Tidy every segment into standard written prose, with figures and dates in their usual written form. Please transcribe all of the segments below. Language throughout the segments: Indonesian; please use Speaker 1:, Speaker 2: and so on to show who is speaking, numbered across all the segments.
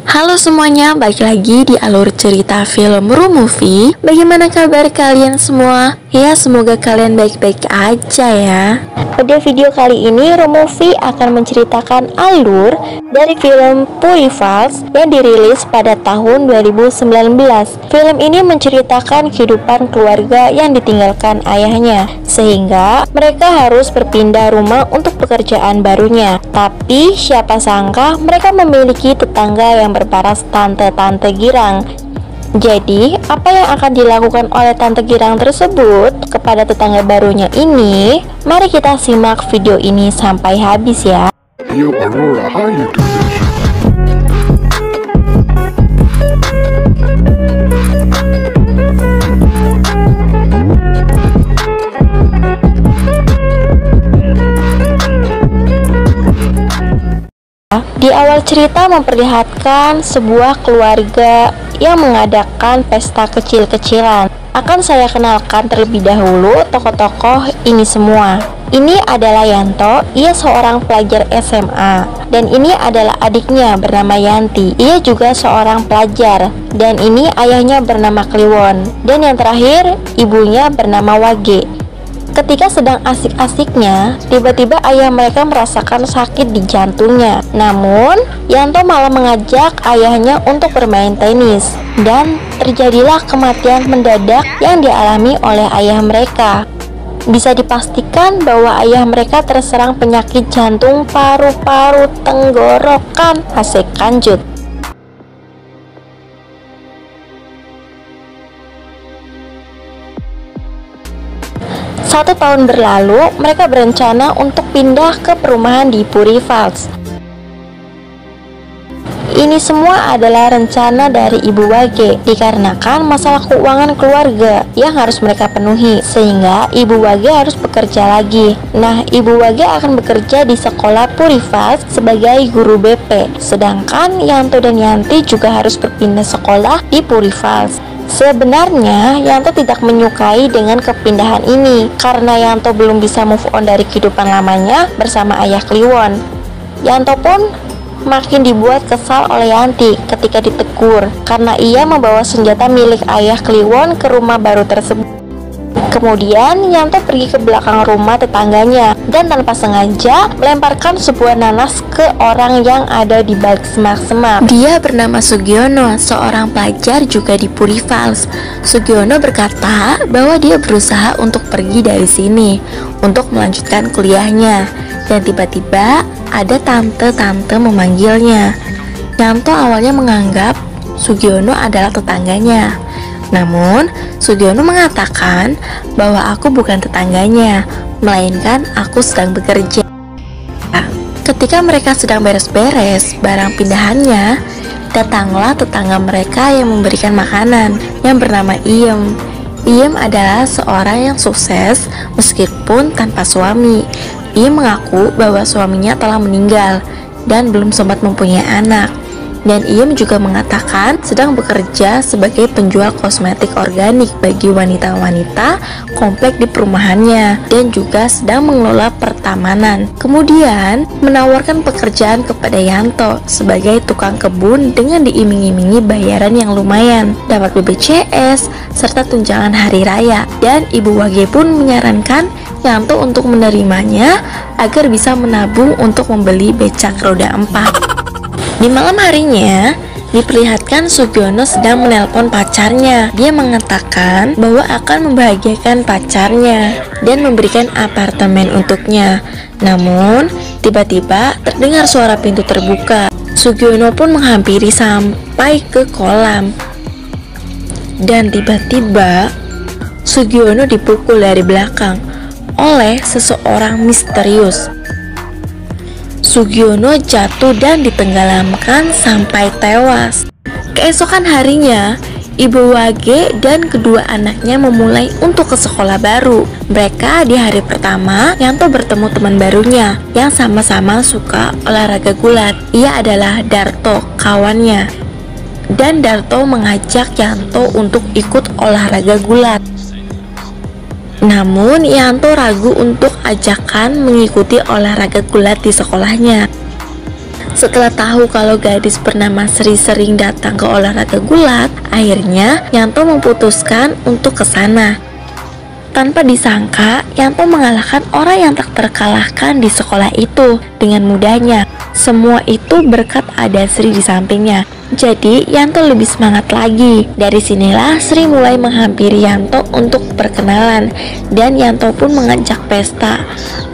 Speaker 1: Halo semuanya, balik lagi di alur cerita film Room Movie. Bagaimana kabar kalian semua? Ya, semoga kalian baik-baik aja ya. Pada video kali ini, Room Movie akan menceritakan alur dari film Puri Falls yang dirilis pada tahun 2019. Film ini menceritakan kehidupan keluarga yang ditinggalkan ayahnya, sehingga mereka harus berpindah rumah untuk pekerjaan barunya. Tapi siapa sangka mereka memiliki tetangga yang berparas tante-tante girang. Jadi, apa yang akan dilakukan oleh tante girang tersebut kepada tetangga barunya ini? Mari kita simak video ini sampai habis ya.
Speaker 2: Yo, Aurora, how you do this?
Speaker 1: Di awal cerita memperlihatkan sebuah keluarga yang mengadakan pesta kecil-kecilan. Akan saya kenalkan terlebih dahulu tokoh-tokoh ini semua. Ini adalah Yanto, ia seorang pelajar SMA. Dan ini adalah adiknya bernama Yanti, ia juga seorang pelajar. Dan ini ayahnya bernama Kliwon. Dan yang terakhir, ibunya bernama Wage. Ketika sedang asik-asiknya, tiba-tiba ayah mereka merasakan sakit di jantungnya. Namun, Yanto malah mengajak ayahnya untuk bermain tenis. Dan terjadilah kematian mendadak yang dialami oleh ayah mereka. Bisa dipastikan bahwa ayah mereka terserang penyakit jantung, paru-paru, tenggorokan. Asik lanjut. 1 tahun berlalu, mereka berencana untuk pindah ke perumahan di Puri Falls. Ini semua adalah rencana dari Ibu Wage, dikarenakan masalah keuangan keluarga yang harus mereka penuhi, sehingga Ibu Wage harus bekerja lagi. Nah, Ibu Wage akan bekerja di sekolah Puri Falls sebagai guru BP, sedangkan Yanto dan Yanti juga harus berpindah sekolah di Puri Falls. Sebenarnya Yanto tidak menyukai dengan kepindahan ini karena Yanto belum bisa move on dari kehidupan lamanya bersama ayah Kliwon. Yanto pun makin dibuat kesal oleh Yanti ketika ditegur karena ia membawa senjata milik ayah Kliwon ke rumah baru tersebut. Kemudian Yanto pergi ke belakang rumah tetangganya dan tanpa sengaja melemparkan sebuah nanas ke orang yang ada di balik semak-semak. Dia bernama Sugiono, seorang pelajar juga di Puri Falls. Sugiono berkata bahwa dia berusaha untuk pergi dari sini untuk melanjutkan kuliahnya. Dan tiba-tiba ada tante-tante memanggilnya. Yanto awalnya menganggap Sugiono adalah tetangganya. Namun, Sugiono mengatakan bahwa aku bukan tetangganya, melainkan aku sedang bekerja. Ketika mereka sedang beres-beres barang pindahannya, datanglah tetangga mereka yang memberikan makanan yang bernama Iem. Iem adalah seorang yang sukses meskipun tanpa suami. Iem mengaku bahwa suaminya telah meninggal dan belum sempat mempunyai anak. Dan Iem juga mengatakan sedang bekerja sebagai penjual kosmetik organik bagi wanita-wanita komplek di perumahannya dan juga sedang mengelola pertamanan. Kemudian menawarkan pekerjaan kepada Yanto sebagai tukang kebun dengan diiming-imingi bayaran yang lumayan, dapat BPJS serta tunjangan hari raya. Dan Ibu Wage pun menyarankan Yanto untuk menerimanya agar bisa menabung untuk membeli becak roda 4. Di malam harinya, diperlihatkan Sugiono sedang menelpon pacarnya. Dia mengatakan bahwa akan membahagiakan pacarnya dan memberikan apartemen untuknya. Namun, tiba-tiba terdengar suara pintu terbuka. Sugiono pun menghampiri sampai ke kolam. Dan tiba-tiba, Sugiono dipukul dari belakang oleh seseorang misterius. Sugiono jatuh dan ditenggelamkan sampai tewas. Keesokan harinya, Ibu Wage dan kedua anaknya memulai untuk ke sekolah baru. Mereka di hari pertama, Yanto bertemu teman barunya yang sama-sama suka olahraga gulat. Ia adalah Darto, kawannya. Dan Darto mengajak Yanto untuk ikut olahraga gulat. Namun Yanto ragu untuk ajakan mengikuti olahraga gulat di sekolahnya. Setelah tahu kalau gadis bernama Sri sering datang ke olahraga gulat, akhirnya Yanto memutuskan untuk ke sana. Tanpa disangka, Yanto mengalahkan orang yang tak terkalahkan di sekolah itu dengan mudahnya. Semua itu berkat ada Sri di sampingnya. Jadi Yanto lebih semangat lagi. Dari sinilah Sri mulai menghampiri Yanto untuk perkenalan, dan Yanto pun mengajak pesta.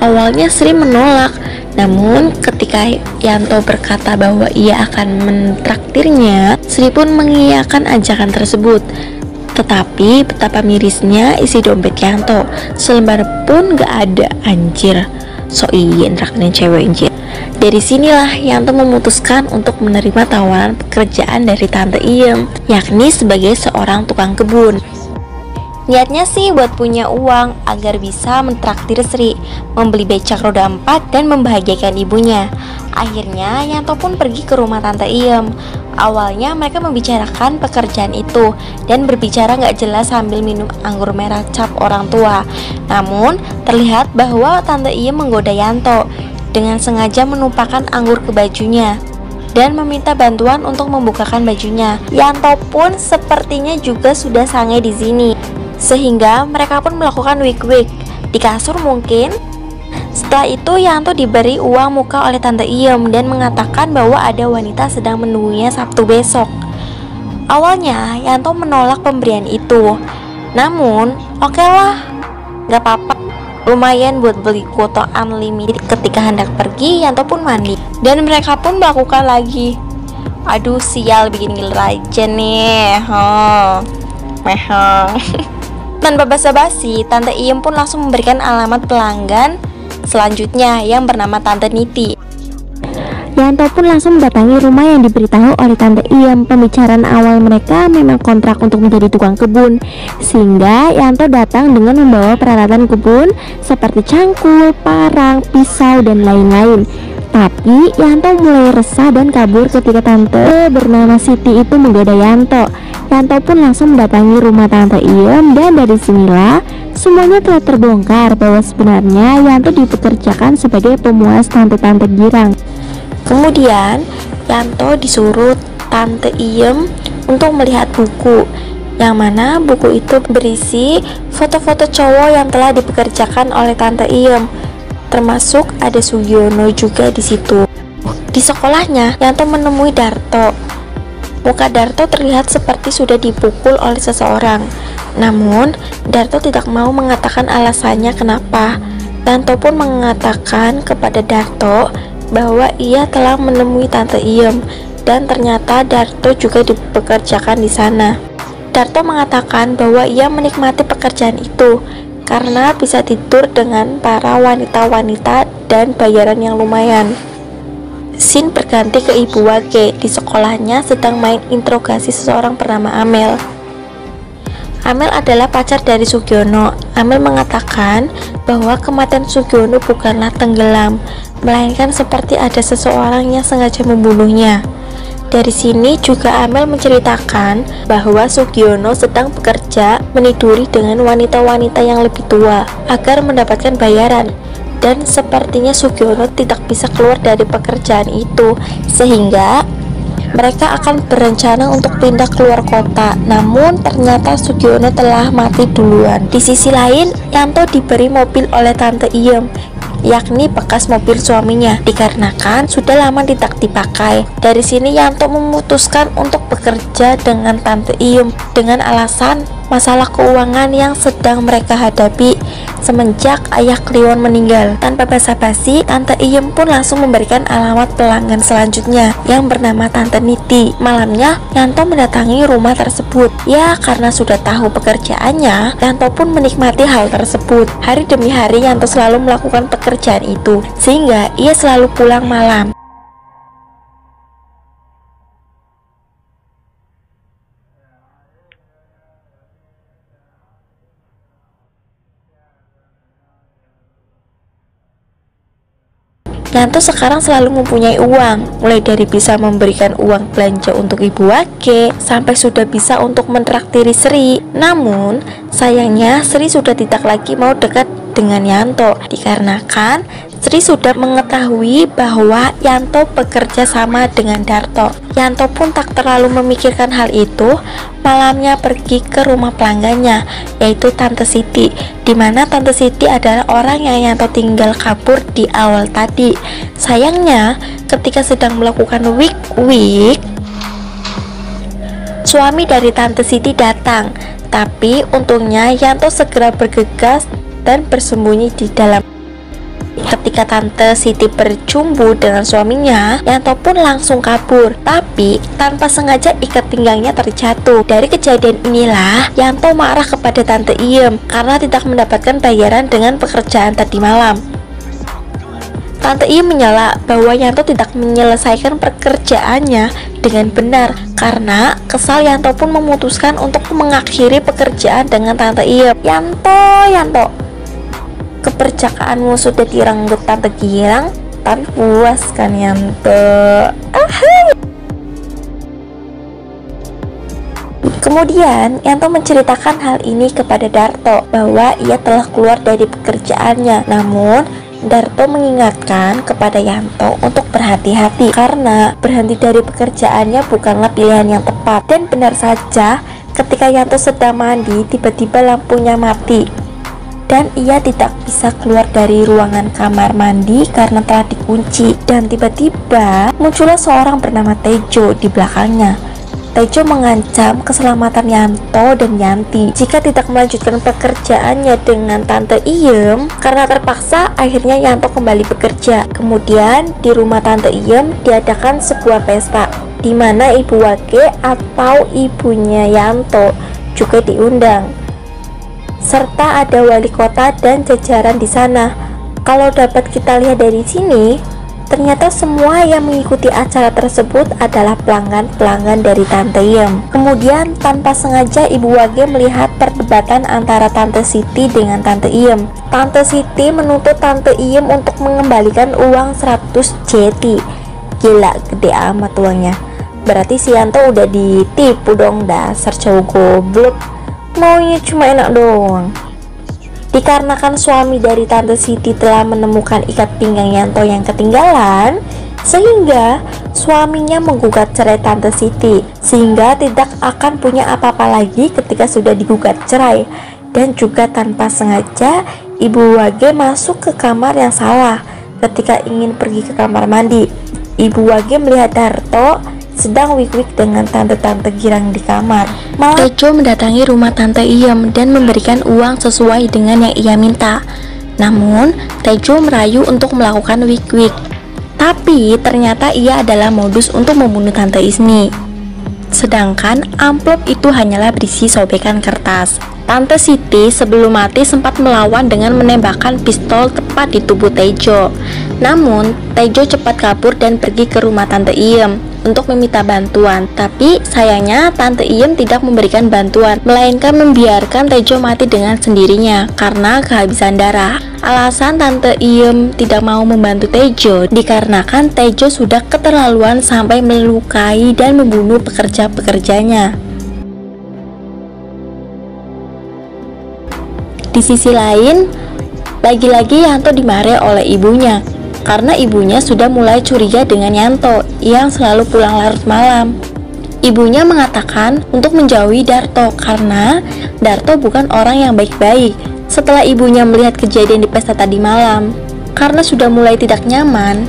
Speaker 1: Awalnya Sri menolak, namun ketika Yanto berkata bahwa ia akan mentraktirnya, Sri pun mengiyakan ajakan tersebut. Tetapi betapa mirisnya isi dompet Yanto, selembar pun gak ada, anjir. So iya traktirin cewek anjir. Dari sinilah Yanto memutuskan untuk menerima tawaran pekerjaan dari Tante Iem, yakni sebagai seorang tukang kebun. Niatnya sih buat punya uang agar bisa mentraktir Sri, membeli becak roda 4 dan membahagiakan ibunya. Akhirnya Yanto pun pergi ke rumah Tante Iem. Awalnya mereka membicarakan pekerjaan itu dan berbicara gak jelas sambil minum anggur merah cap orang tua. Namun terlihat bahwa Tante Iem menggoda Yanto dengan sengaja menumpahkan anggur ke bajunya dan meminta bantuan untuk membukakan bajunya. Yanto pun sepertinya juga sudah sange di sini, sehingga mereka pun melakukan wik-wik di kasur mungkin. Setelah itu Yanto diberi uang muka oleh Tante Iem dan mengatakan bahwa ada wanita sedang menunggunya Sabtu besok. Awalnya Yanto menolak pemberian itu, namun oke lah, gak apa-apa, lumayan buat beli kuota unlimited. Ketika hendak pergi, Yanto pun mandi dan mereka pun melakukan lagi. Aduh sial, bikin gila aja nih. Tanpa basa-basi, Tante Iem pun langsung memberikan alamat pelanggan selanjutnya yang bernama Tante Niti. Yanto pun langsung mendatangi rumah yang diberitahu oleh Tante Iem. Pembicaraan awal mereka memang kontrak untuk menjadi tukang kebun, sehingga Yanto datang dengan membawa peralatan kebun seperti cangkul, parang, pisau, dan lain-lain. Tapi Yanto mulai resah dan kabur ketika tante bernama Siti itu menggoda Yanto. Yanto pun langsung mendatangi rumah Tante Iem, dan dari sinilah semuanya telah terbongkar bahwa sebenarnya Yanto dipekerjakan sebagai pemuas tante-tante girang. Kemudian Yanto disuruh Tante Iem untuk melihat buku, yang mana buku itu berisi foto-foto cowok yang telah dipekerjakan oleh Tante Iem, termasuk ada Sugiono juga di situ. Di sekolahnya Yanto menemui Darto. Muka Darto terlihat seperti sudah dipukul oleh seseorang, namun Darto tidak mau mengatakan alasannya kenapa. Yanto pun mengatakan kepada Darto bahwa ia telah menemui Tante Iem dan ternyata Darto juga dipekerjakan di sana. Darto mengatakan bahwa ia menikmati pekerjaan itu karena bisa tidur dengan para wanita-wanita dan bayaran yang lumayan. Scene berganti ke Ibu Wage. Di sekolahnya sedang main interogasi seseorang bernama Amel. Amel adalah pacar dari Sugiono. Amel mengatakan bahwa kematian Sugiono bukanlah tenggelam, melainkan seperti ada seseorang yang sengaja membunuhnya. Dari sini juga Amel menceritakan bahwa Sugiono sedang bekerja meniduri dengan wanita-wanita yang lebih tua agar mendapatkan bayaran, dan sepertinya Sugiono tidak bisa keluar dari pekerjaan itu, sehingga mereka akan berencana untuk pindah keluar kota. Namun ternyata Sugiono telah mati duluan. Di sisi lain, Yanto diberi mobil oleh Tante Iem, yakni bekas mobil suaminya, dikarenakan sudah lama tidak dipakai. Dari sini Yanto memutuskan untuk bekerja dengan Tante Iem dengan alasan masalah keuangan yang sedang mereka hadapi semenjak ayah Kliwon meninggal. Tanpa basa-basi, Tante Iem pun langsung memberikan alamat pelanggan selanjutnya yang bernama Tante Niti. Malamnya Yanto mendatangi rumah tersebut. Ya, karena sudah tahu pekerjaannya, Yanto pun menikmati hal tersebut. Hari demi hari Yanto selalu melakukan pekerjaan itu, sehingga ia selalu pulang malam. Yanto sekarang selalu mempunyai uang, mulai dari bisa memberikan uang belanja untuk Ibu Wage, sampai sudah bisa untuk mentraktiri Sri. Namun, sayangnya Sri sudah tidak lagi mau dekat dengan Yanto, dikarenakan Sri sudah mengetahui bahwa Yanto bekerja sama dengan Darto. Yanto pun tak terlalu memikirkan hal itu. Malamnya pergi ke rumah pelanggannya, yaitu Tante Siti, dimana Tante Siti adalah orang yang Yanto tinggal kabur di awal tadi. Sayangnya, ketika sedang melakukan wik-wik, suami dari Tante Siti datang. Tapi untungnya Yanto segera bergegas dan bersembunyi di dalam. Ketika Tante Siti bercumbu dengan suaminya, Yanto pun langsung kabur. Tapi tanpa sengaja ikat pinggangnya terjatuh. Dari kejadian inilah Yanto marah kepada Tante Iem karena tidak mendapatkan bayaran dengan pekerjaan tadi malam. Tante Iem menyela bahwa Yanto tidak menyelesaikan pekerjaannya dengan benar. Karena kesal, Yanto pun memutuskan untuk mengakhiri pekerjaan dengan Tante Iem. Yanto, kepercakaanmu sudah direnggut Tante Girang, tapi puas kan Yanto? Kemudian Yanto menceritakan hal ini kepada Darto bahwa ia telah keluar dari pekerjaannya. Namun Darto mengingatkan kepada Yanto untuk berhati-hati karena berhenti dari pekerjaannya bukanlah pilihan yang tepat. Dan benar saja, ketika Yanto sedang mandi, tiba-tiba lampunya mati dan ia tidak bisa keluar dari ruangan kamar mandi karena telah dikunci. Dan tiba-tiba muncullah seorang bernama Tejo di belakangnya. Tejo mengancam keselamatan Yanto dan Yanti jika tidak melanjutkan pekerjaannya dengan Tante Iem. Karena terpaksa, akhirnya Yanto kembali bekerja. Kemudian di rumah Tante Iem diadakan sebuah pesta di mana Ibu Wage atau ibunya Yanto juga diundang, serta ada wali kota dan jajaran di sana. Kalau dapat kita lihat dari sini, ternyata semua yang mengikuti acara tersebut adalah pelanggan-pelanggan dari Tante Iem. Kemudian tanpa sengaja Ibu Wage melihat perdebatan antara Tante Siti dengan Tante Iem. Tante Siti menuntut Tante Iem untuk mengembalikan uang 100 JT. Gila, gede amat uangnya. Berarti si Yanto udah ditipu dong, dasar cowok goblok. Maunya cuma enak doang. Dikarenakan suami dari Tante Siti telah menemukan ikat pinggang Yanto yang ketinggalan, sehingga suaminya menggugat cerai Tante Siti, sehingga tidak akan punya apa-apa lagi ketika sudah digugat cerai. Dan juga tanpa sengaja Ibu Wage masuk ke kamar yang salah ketika ingin pergi ke kamar mandi. Ibu Wage melihat Darto sedang wik-wik dengan tante-tante girang di kamar. Malah Tejo mendatangi rumah Tante Iem dan memberikan uang sesuai dengan yang ia minta. Namun Tejo merayu untuk melakukan wik-wik, tapi ternyata ia adalah modus untuk membunuh Tante Isni. Sedangkan amplop itu hanyalah berisi sobekan kertas. Tante Siti sebelum mati sempat melawan dengan menembakkan pistol tepat di tubuh Tejo. Namun Tejo cepat kabur dan pergi ke rumah Tante Iem untuk meminta bantuan. Tapi sayangnya Tante Iem tidak memberikan bantuan, melainkan membiarkan Tejo mati dengan sendirinya karena kehabisan darah. Alasan Tante Iem tidak mau membantu Tejo dikarenakan Tejo sudah keterlaluan sampai melukai dan membunuh pekerja-pekerjanya. Di sisi lain, lagi-lagi Yanto dimarahi oleh ibunya karena ibunya sudah mulai curiga dengan Yanto yang selalu pulang larut malam. Ibunya mengatakan untuk menjauhi Darto karena Darto bukan orang yang baik-baik. Setelah ibunya melihat kejadian di pesta tadi malam, karena sudah mulai tidak nyaman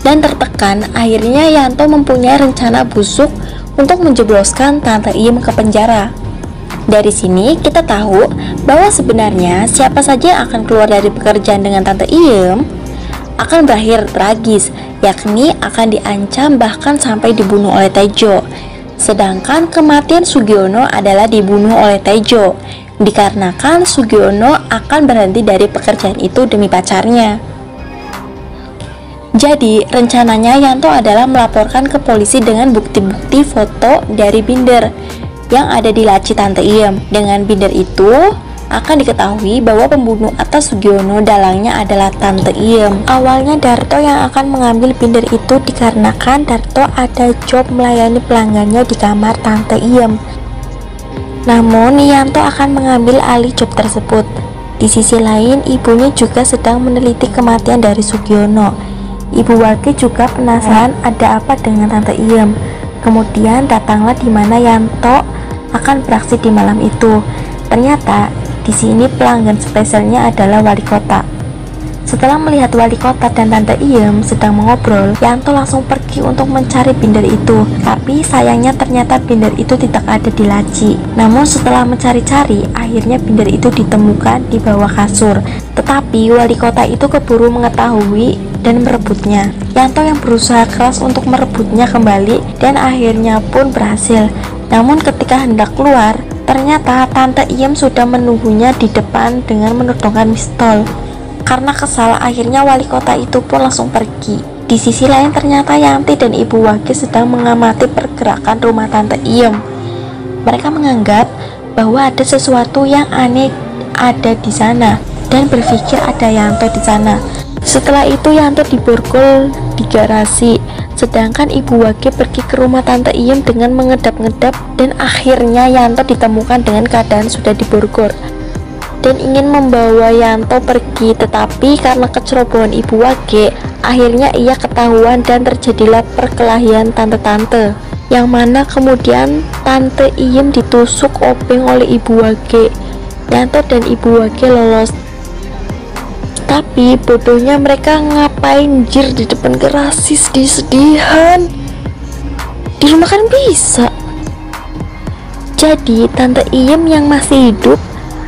Speaker 1: dan tertekan, akhirnya Yanto mempunyai rencana busuk untuk menjebloskan Tante Iem ke penjara. Dari sini kita tahu bahwa sebenarnya siapa saja yang akan keluar dari pekerjaan dengan Tante Iem akan berakhir tragis, yakni akan diancam bahkan sampai dibunuh oleh Tejo. Sedangkan kematian Sugiono adalah dibunuh oleh Tejo dikarenakan Sugiono akan berhenti dari pekerjaan itu demi pacarnya. Jadi rencananya Yanto adalah melaporkan ke polisi dengan bukti-bukti foto dari binder yang ada di laci Tante Iem. Dengan binder itu akan diketahui bahwa pembunuh atas Sugiono dalangnya adalah Tante Iem. Awalnya Darto yang akan mengambil binder itu dikarenakan Darto ada job melayani pelanggannya di kamar Tante Iem. Namun Yanto akan mengambil alih job tersebut Di sisi lain, ibunya juga sedang meneliti kematian dari Sugiono. Ibu Wage juga penasaran ada apa dengan Tante Iem. Kemudian datanglah di mana Yanto akan beraksi di malam itu. Ternyata di sini pelanggan spesialnya adalah wali kota. Setelah melihat wali kota dan Tante Iem sedang mengobrol, Yanto langsung pergi untuk mencari binder itu. Tapi sayangnya ternyata binder itu tidak ada di laci. Namun setelah mencari-cari, akhirnya binder itu ditemukan di bawah kasur. Tetapi wali kota itu keburu mengetahui dan merebutnya. Yanto yang berusaha keras untuk merebutnya kembali dan akhirnya pun berhasil. Namun ketika hendak keluar, ternyata Tante Iem sudah menunggunya di depan dengan menodongkan pistol. Karena kesal, akhirnya wali kota itu pun langsung pergi. Di sisi lain ternyata Yanti dan Ibu Wage sedang mengamati pergerakan rumah Tante Iem. Mereka menganggap bahwa ada sesuatu yang aneh ada di sana dan berpikir ada Yanto di sana. Setelah itu Yanto diborgol di garasi, sedangkan Ibu Wage pergi ke rumah Tante Iem dengan mengedap-ngedap dan akhirnya Yanto ditemukan dengan keadaan sudah diborgol dan ingin membawa Yanto pergi, tetapi karena kecerobohan Ibu Wage, akhirnya ia ketahuan dan terjadilah perkelahian tante-tante, yang mana kemudian Tante Iem ditusuk obeng oleh Ibu Wage. Yanto dan Ibu Wage lolos, tapi bodohnya mereka ngapain jir di depan garasi sedih-sedihan. Di rumah kan bisa. Jadi Tante Iem yang masih hidup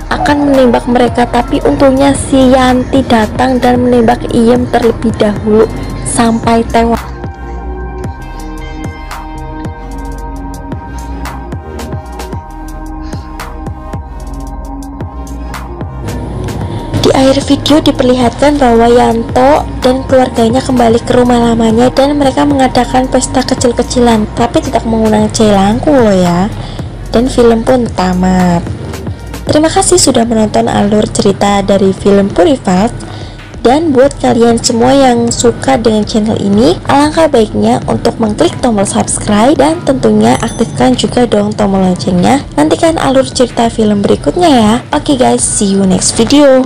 Speaker 1: akan menembak mereka, tapi untungnya si Yanti datang dan menembak Iem terlebih dahulu sampai tewas. Di akhir video diperlihatkan bahwa Yanto dan keluarganya kembali ke rumah lamanya dan mereka mengadakan pesta kecil-kecilan, tapi tidak mengundang Jailangkung loh ya. Dan film pun tamat. Terima kasih sudah menonton alur cerita dari film Purified. Dan buat kalian semua yang suka dengan channel ini, alangkah baiknya untuk mengklik tombol subscribe dan tentunya aktifkan juga dong tombol loncengnya. Nantikan alur cerita film berikutnya ya. Oke guys, see you next video.